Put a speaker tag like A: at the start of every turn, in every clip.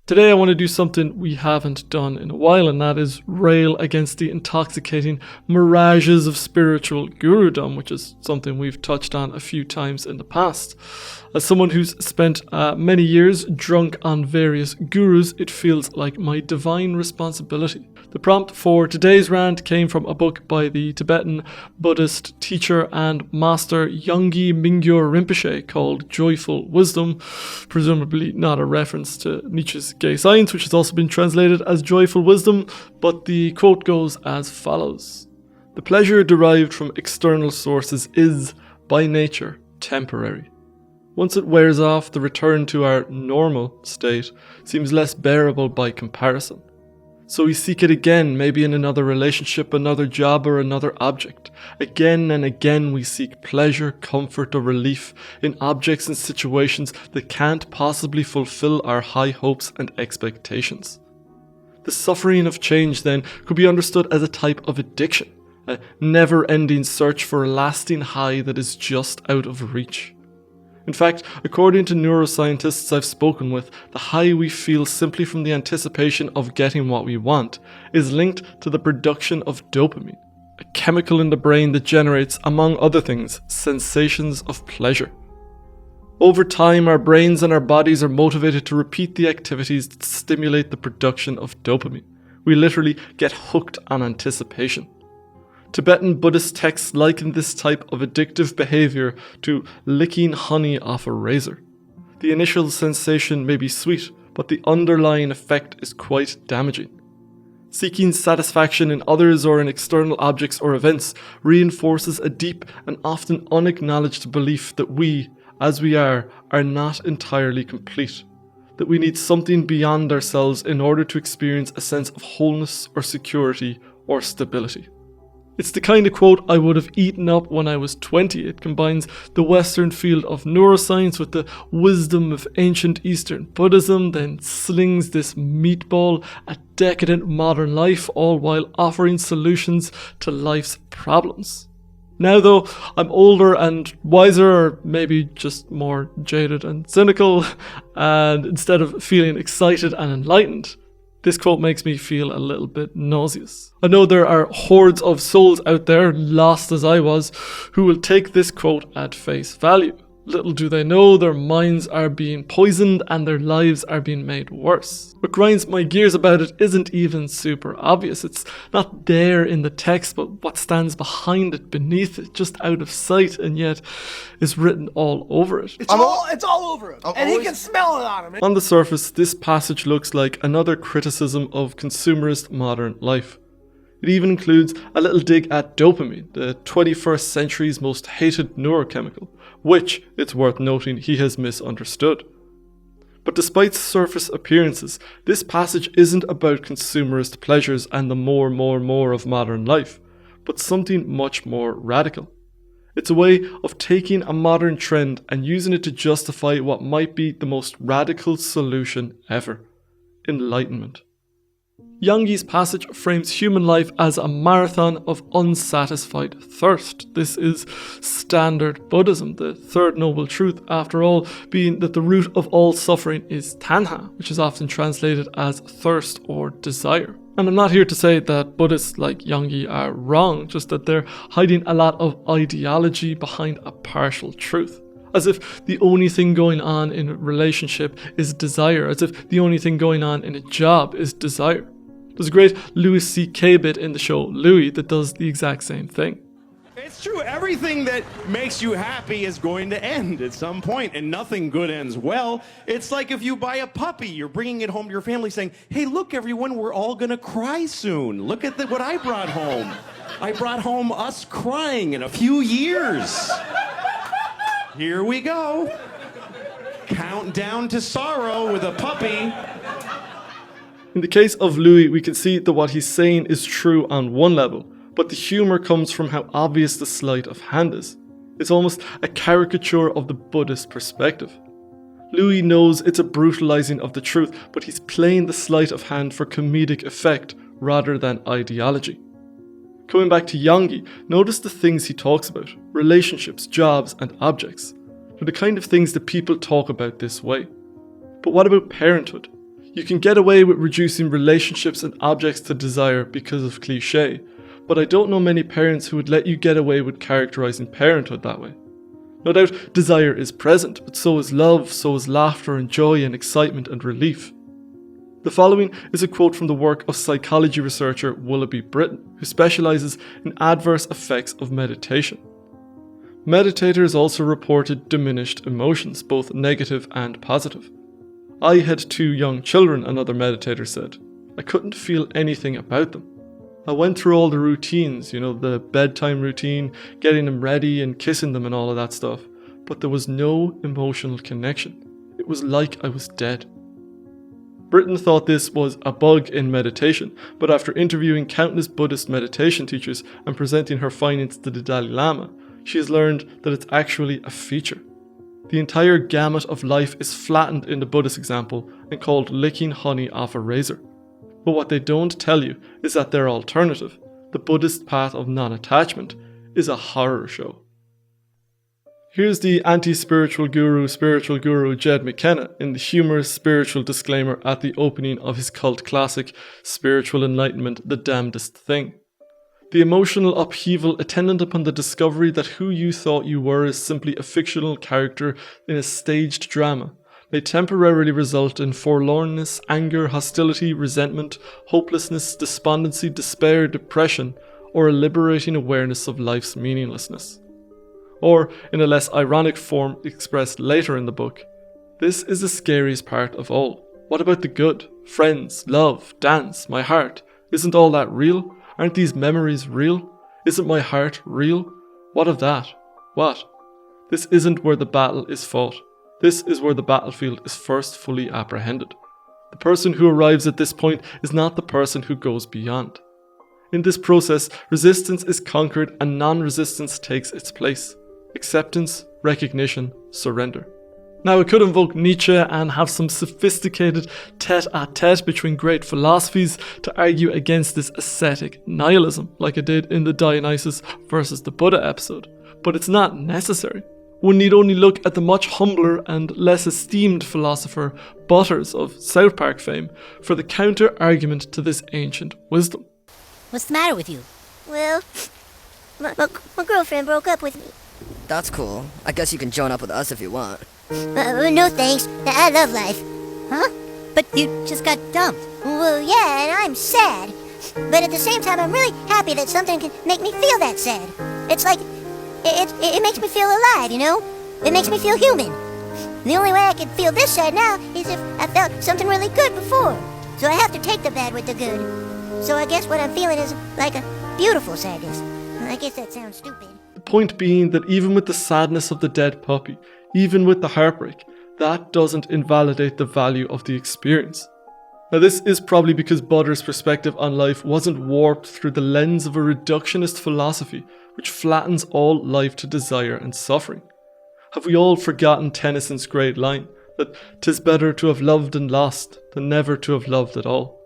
A: Today I want to do something we haven't done in a while, and that is rail against the intoxicating mirages of spiritual gurudom, which is something we've touched on a few times in the past. As someone who's spent many years drunk on various gurus, it feels like my divine responsibility. The prompt for today's rant came from a book by the Tibetan Buddhist teacher and master Mingyur Rinpoche called Joyful Wisdom, presumably not a reference to Nietzsche's Gay Science, which has also been translated as Joyful Wisdom, but the quote goes as follows. "The pleasure derived from external sources is, by nature, temporary. Once it wears off, the return to our normal state seems less bearable by comparison. So we seek it again, maybe in another relationship, another job, or another object. Again and again we seek pleasure, comfort, or relief in objects and situations that can't possibly fulfill our high hopes and expectations. The suffering of change, then, could be understood as a type of addiction, a never-ending search for a lasting high that is just out of reach. In fact, according to neuroscientists I've spoken with, the high we feel simply from the anticipation of getting what we want is linked to the production of dopamine, a chemical in the brain that generates, among other things, sensations of pleasure. Over time, our brains and our bodies are motivated to repeat the activities that stimulate the production of dopamine. We literally get hooked on anticipation. Tibetan Buddhist texts liken this type of addictive behavior to licking honey off a razor. The initial sensation may be sweet, but the underlying effect is quite damaging. Seeking satisfaction in others or in external objects or events reinforces a deep and often unacknowledged belief that we, as we are not entirely complete, that we need something beyond ourselves in order to experience a sense of wholeness or security or stability. It's the kind of quote I would have eaten up when I was 20. It combines the Western field of neuroscience with the wisdom of ancient Eastern Buddhism, then slings this meatball at decadent modern life, all while offering solutions to life's problems. Now though, I'm older and wiser, or maybe just more jaded and cynical, and instead of feeling excited and enlightened, this quote makes me feel a little bit nauseous. I know there are hordes of souls out there, lost as I was, who will take this quote at face value. Little do they know their minds are being poisoned and their lives are being made worse. What grinds my gears about it isn't even super obvious. It's not there in the text, but what stands behind it, beneath it, just out of sight, and yet is written all over it.
B: It's all over him, and he can smell it on him.
A: On the surface, this passage looks like another criticism of consumerist modern life. It even includes a little dig at dopamine, the 21st century's most hated neurochemical, which, it's worth noting, he has misunderstood. But despite surface appearances, this passage isn't about consumerist pleasures and the more of modern life, but something much more radical. It's a way of taking a modern trend and using it to justify what might be the most radical solution ever: enlightenment. Yangi's passage frames human life as a marathon of unsatisfied thirst. This is standard Buddhism, the third noble truth, after all, being that the root of all suffering is tanha, which is often translated as thirst or desire. And I'm not here to say that Buddhists like Yangi are wrong, just that they're hiding a lot of ideology behind a partial truth. As if the only thing going on in a relationship is desire, as if the only thing going on in a job is desire. There's a great Louis C.K. bit in the show Louis that does the exact same thing.
C: It's true, everything that makes you happy is going to end at some point, and nothing good ends well. It's like if you buy a puppy, you're bringing it home to your family saying, hey, look everyone, we're all gonna cry soon. Look at what I brought home. I brought home us crying in a few years. Here we go. Countdown to sorrow with a puppy.
A: In the case of Louis, we can see that what he's saying is true on one level, but the humour comes from how obvious the sleight of hand is. It's almost a caricature of the Buddhist perspective. Louis knows it's a brutalising of the truth, but he's playing the sleight of hand for comedic effect rather than ideology. Coming back to Yangi, notice the things he talks about: relationships, jobs, and objects. They're the kind of things that people talk about this way. But what about parenthood? You can get away with reducing relationships and objects to desire because of cliché, but I don't know many parents who would let you get away with characterizing parenthood that way. No doubt desire is present, but so is love, so is laughter and joy and excitement and relief. The following is a quote from the work of psychology researcher Willoughby Britton, who specialises in adverse effects of meditation. Meditators also reported diminished emotions, both negative and positive. I had 2 young children, another meditator said. I couldn't feel anything about them. I went through all the routines, the bedtime routine, getting them ready and kissing them and all of that stuff, but there was no emotional connection. It was like I was dead. Britton thought this was a bug in meditation, but after interviewing countless Buddhist meditation teachers and presenting her findings to the Dalai Lama, she has learned that it's actually a feature. The entire gamut of life is flattened in the Buddhist example and called licking honey off a razor. But what they don't tell you is that their alternative, the Buddhist path of non-attachment, is a horror show. Here's the anti-spiritual guru Jed McKenna in the humorous spiritual disclaimer at the opening of his cult classic, Spiritual Enlightenment, The Damnedest Thing. The emotional upheaval attendant upon the discovery that who you thought you were is simply a fictional character in a staged drama may temporarily result in forlornness, anger, hostility, resentment, hopelessness, despondency, despair, depression, or a liberating awareness of life's meaninglessness. Or, in a less ironic form expressed later in the book, this is the scariest part of all. What about the good? Friends, love, dance, my heart. Isn't all that real? Aren't these memories real? Isn't my heart real? What of that? What? This isn't where the battle is fought. This is where the battlefield is first fully apprehended. The person who arrives at this point is not the person who goes beyond. In this process, resistance is conquered and non-resistance takes its place. Acceptance, recognition, surrender. Now, it could invoke Nietzsche and have some sophisticated tete-a-tete between great philosophies to argue against this ascetic nihilism, like it did in the Dionysus versus the Buddha episode, but it's not necessary. One need only look at the much humbler and less esteemed philosopher Butters of South Park fame for the counter-argument to this ancient wisdom.
D: What's the matter with you?
E: Well, my girlfriend broke up with me.
F: That's cool. I guess you can join up with us if you want.
E: No thanks. I love life.
D: Huh? But you just got dumped.
E: Well, yeah, and I'm sad. But at the same time, I'm really happy that something can make me feel that sad. It's like, it makes me feel alive, It makes me feel human. The only way I can feel this sad now is if I felt something really good before. So I have to take the bad with the good. So I guess what I'm feeling is like a beautiful sadness. I guess that sounds stupid.
A: The point being that even with the sadness of the dead puppy, even with the heartbreak, that doesn't invalidate the value of the experience. Now, this is probably because Butter's perspective on life wasn't warped through the lens of a reductionist philosophy which flattens all life to desire and suffering. Have we all forgotten Tennyson's great line that 'tis better to have loved and lost than never to have loved at all?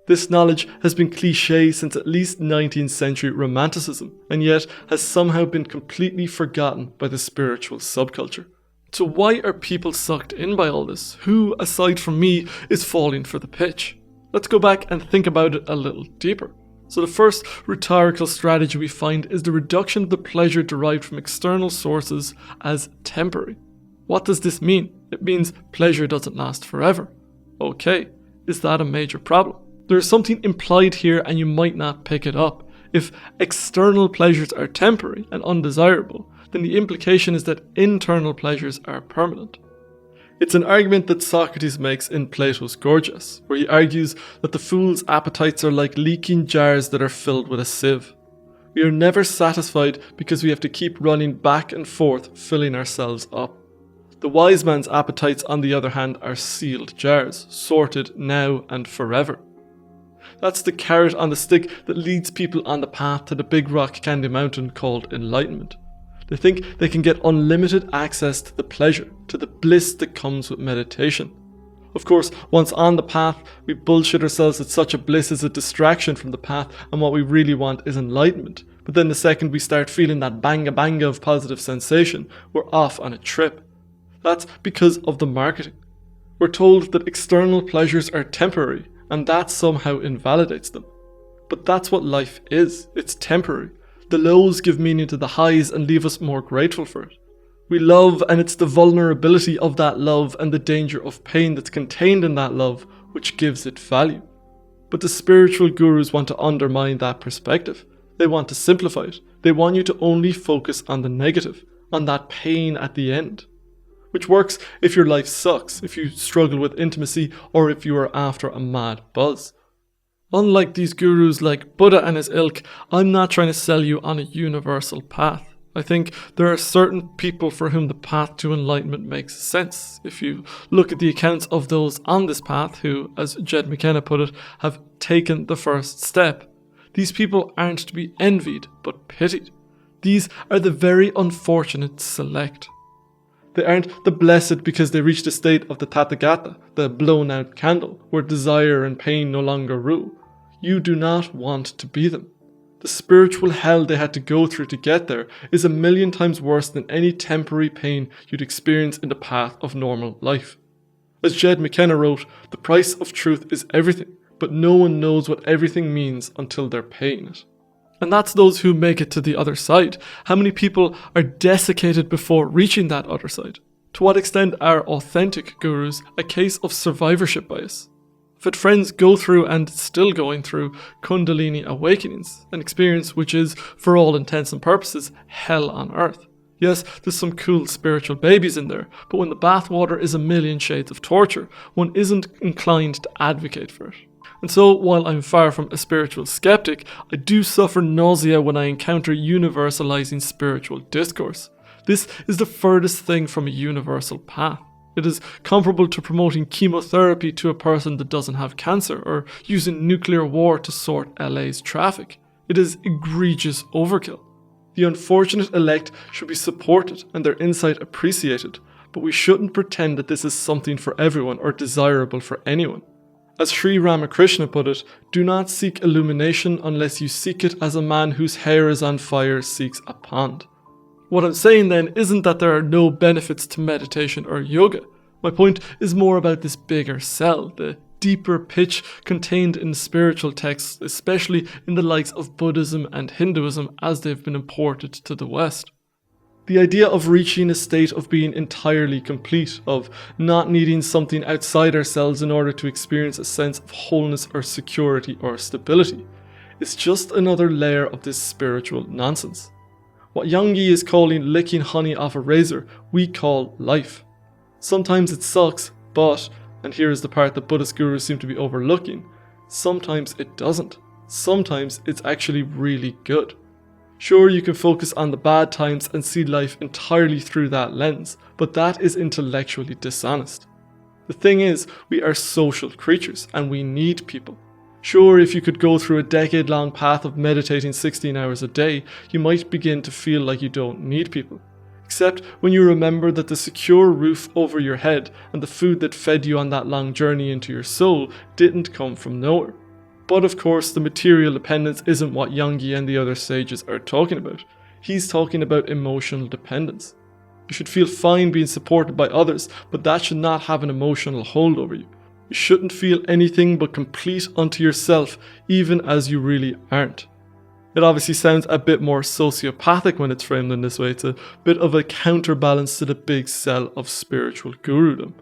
A: This knowledge has been cliché since at least 19th century Romanticism, and yet has somehow been completely forgotten by the spiritual subculture. So why are people sucked in by all this? Who, aside from me, is falling for the pitch? Let's go back and think about it a little deeper. So the first rhetorical strategy we find is the reduction of the pleasure derived from external sources as temporary. What does this mean? It means pleasure doesn't last forever. Okay, is that a major problem? There is something implied here and you might not pick it up. If external pleasures are temporary and undesirable, then the implication is that internal pleasures are permanent. It's an argument that Socrates makes in Plato's Gorgias, where he argues that the fool's appetites are like leaking jars that are filled with a sieve. We are never satisfied because we have to keep running back and forth, filling ourselves up. The wise man's appetites, on the other hand, are sealed jars, sorted now and forever. That's the carrot on the stick that leads people on the path to the big rock candy mountain called Enlightenment. They think they can get unlimited access to the pleasure, to the bliss that comes with meditation. Of course, once on the path, we bullshit ourselves that such a bliss is a distraction from the path and what we really want is enlightenment. But then the second we start feeling that banga of positive sensation, we're off on a trip. That's because of the marketing. We're told that external pleasures are temporary, and that somehow invalidates them. But that's what life is. It's temporary. The lows give meaning to the highs and leave us more grateful for it. We love, and it's the vulnerability of that love and the danger of pain that's contained in that love which gives it value. But the spiritual gurus want to undermine that perspective. They want to simplify it. They want you to only focus on the negative, on that pain at the end. Which works if your life sucks, if you struggle with intimacy, or if you are after a mad buzz. Unlike these gurus like Buddha and his ilk, I'm not trying to sell you on a universal path. I think there are certain people for whom the path to enlightenment makes sense. If you look at the accounts of those on this path who, as Jed McKenna put it, have taken the first step, these people aren't to be envied but pitied. These are the very unfortunate select. They aren't the blessed because they reached a state of the Tathagata, the blown out candle, where desire and pain no longer rule. You do not want to be them. The spiritual hell they had to go through to get there is 1,000,000 times worse than any temporary pain you'd experience in the path of normal life. As Jed McKenna wrote, the price of truth is everything, but no one knows what everything means until they're paying it. And that's those who make it to the other side. How many people are desiccated before reaching that other side? To what extent are authentic gurus a case of survivorship bias? I've had friends go through and still going through Kundalini awakenings, an experience which is, for all intents and purposes, hell on earth. Yes, there's some cool spiritual babies in there, but when the bathwater is 1,000,000 shades of torture, one isn't inclined to advocate for it. And so, while I'm far from a spiritual skeptic, I do suffer nausea when I encounter universalizing spiritual discourse. This is the furthest thing from a universal path. It is comparable to promoting chemotherapy to a person that doesn't have cancer, or using nuclear war to sort LA's traffic. It is egregious overkill. The unfortunate elect should be supported and their insight appreciated, but we shouldn't pretend that this is something for everyone or desirable for anyone. As Sri Ramakrishna put it, do not seek illumination unless you seek it as a man whose hair is on fire seeks a pond. What I'm saying then isn't that there are no benefits to meditation or yoga. My point is more about this bigger cell, the deeper pitch contained in spiritual texts, especially in the likes of Buddhism and Hinduism as they've been imported to the West. The idea of reaching a state of being entirely complete, of not needing something outside ourselves in order to experience a sense of wholeness or security or stability, is just another layer of this spiritual nonsense. What Young-Yi is calling licking honey off a razor, we call life. Sometimes it sucks, but, and here is the part that Buddhist gurus seem to be overlooking, sometimes it doesn't. Sometimes it's actually really good. Sure, you can focus on the bad times and see life entirely through that lens, but that is intellectually dishonest. The thing is, we are social creatures and we need people. Sure, if you could go through a decade-long path of meditating 16 hours a day, you might begin to feel like you don't need people. Except when you remember that the secure roof over your head and the food that fed you on that long journey into your soul didn't come from nowhere. But of course, the material dependence isn't what Young-Yi and the other sages are talking about. He's talking about emotional dependence. You should feel fine being supported by others, but that should not have an emotional hold over you. You shouldn't feel anything but complete unto yourself, even as you really aren't. It obviously sounds a bit more sociopathic when it's framed in this way. It's a bit of a counterbalance to the big sell of spiritual gurudom.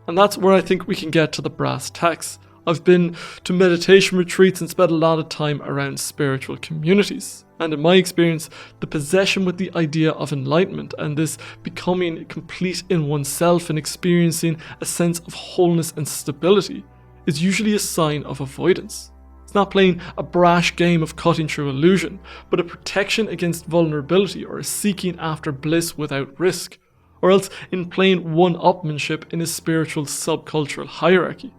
A: And that's where I think we can get to the brass tacks. I've been to meditation retreats and spent a lot of time around spiritual communities. And in my experience, the possession with the idea of enlightenment and this becoming complete in oneself and experiencing a sense of wholeness and stability is usually a sign of avoidance. It's not playing a brash game of cutting through illusion, but a protection against vulnerability or a seeking after bliss without risk, or else in plain one-upmanship in a spiritual subcultural hierarchy.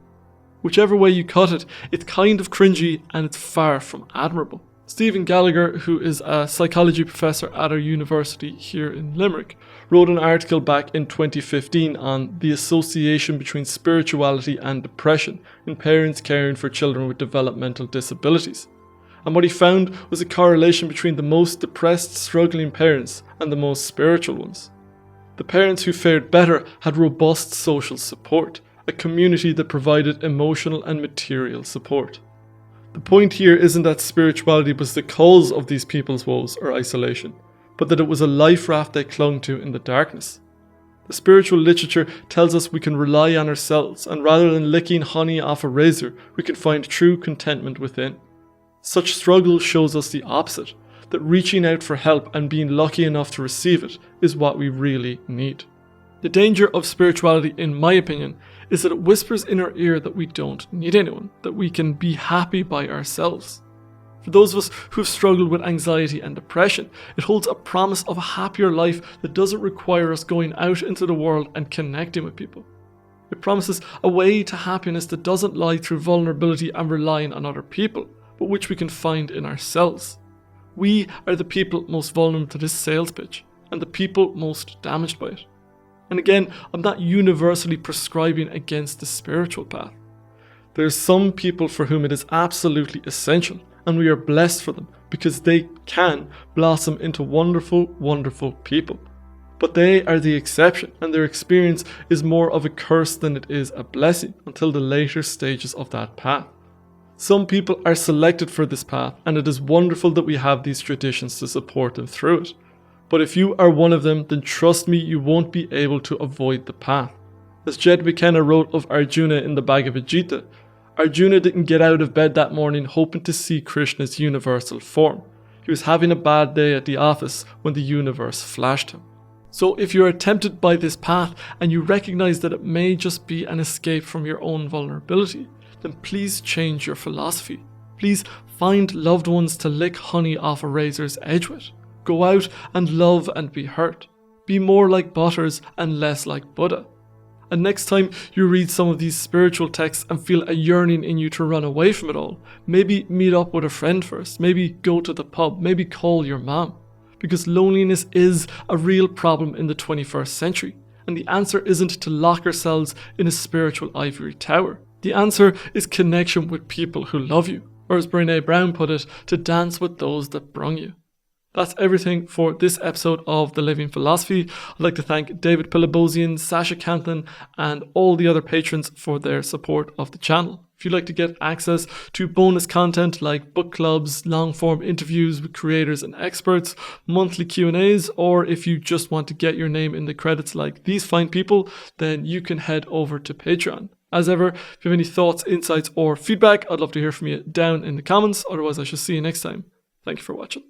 A: Whichever way you cut it, it's kind of cringy and it's far from admirable. Stephen Gallagher, who is a psychology professor at our university here in Limerick, wrote an article back in 2015 on the association between spirituality and depression in parents caring for children with developmental disabilities. And what he found was a correlation between the most depressed, struggling parents and the most spiritual ones. The parents who fared better had robust social support, a community that provided emotional and material support. The point here isn't that spirituality was the cause of these people's woes or isolation, but that it was a life raft they clung to in the darkness. The spiritual literature tells us we can rely on ourselves, and rather than licking honey off a razor, we can find true contentment within. Such struggle shows us the opposite, that reaching out for help and being lucky enough to receive it is what we really need. The danger of spirituality, in my opinion, is that it whispers in our ear that we don't need anyone, that we can be happy by ourselves. For those of us who've struggled with anxiety and depression, it holds a promise of a happier life that doesn't require us going out into the world and connecting with people. It promises a way to happiness that doesn't lie through vulnerability and relying on other people, but which we can find in ourselves. We are the people most vulnerable to this sales pitch, and the people most damaged by it. And again, I'm not universally prescribing against the spiritual path. There's some people for whom it is absolutely essential, and we are blessed for them because they can blossom into wonderful, wonderful people. But they are the exception, and their experience is more of a curse than it is a blessing until the later stages of that path. Some people are selected for this path, and it is wonderful that we have these traditions to support them through it. But if you are one of them, then trust me, you won't be able to avoid the path. As Jed McKenna wrote of Arjuna in the Bhagavad Gita, Arjuna didn't get out of bed that morning hoping to see Krishna's universal form. He was having a bad day at the office when the universe flashed him. So if you are tempted by this path and you recognize that it may just be an escape from your own vulnerability, then please change your philosophy. Please find loved ones to lick honey off a razor's edge with. Go out and love and be hurt. Be more like Butters and less like Buddha. And next time you read some of these spiritual texts and feel a yearning in you to run away from it all, maybe meet up with a friend first, maybe go to the pub, maybe call your mom. Because loneliness is a real problem in the 21st century. And the answer isn't to lock ourselves in a spiritual ivory tower. The answer is connection with people who love you. Or as Brené Brown put it, to dance with those that brung you. That's everything for this episode of The Living Philosophy. I'd like to thank David Pilabosian, Sasha Cantlin, and all the other patrons for their support of the channel. If you'd like to get access to bonus content like book clubs, long-form interviews with creators and experts, monthly Q&As, or if you just want to get your name in the credits like these fine people, then you can head over to Patreon. As ever, if you have any thoughts, insights, or feedback, I'd love to hear from you down in the comments. Otherwise, I shall see you next time. Thank you for watching.